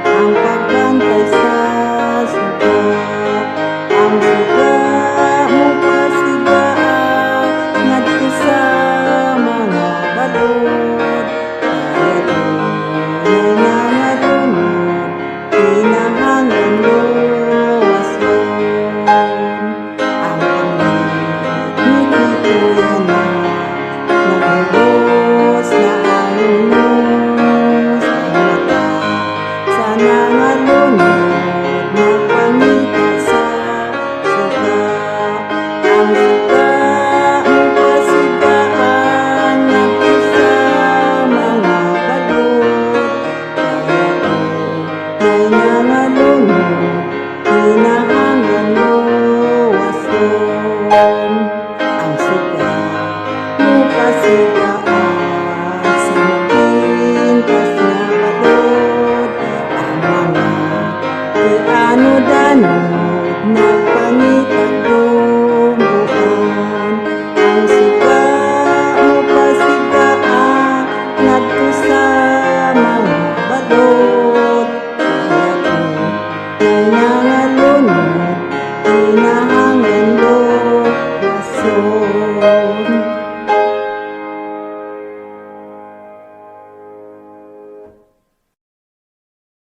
ang pagbantay sa sugat. Ang suga mo pasigaan ngadto sa mga balod. Kaya dunay nangatunod kinahanglan luwason. Ang pangit ni Kikoy nagubos na ang unos ang mata sa nangalunod na pangita sa suga. Ang suga mo pasigaan ngadto sa mga balod. Kaya dunay nangalunod kinahanglan luwason. Ang suga mo pasigaan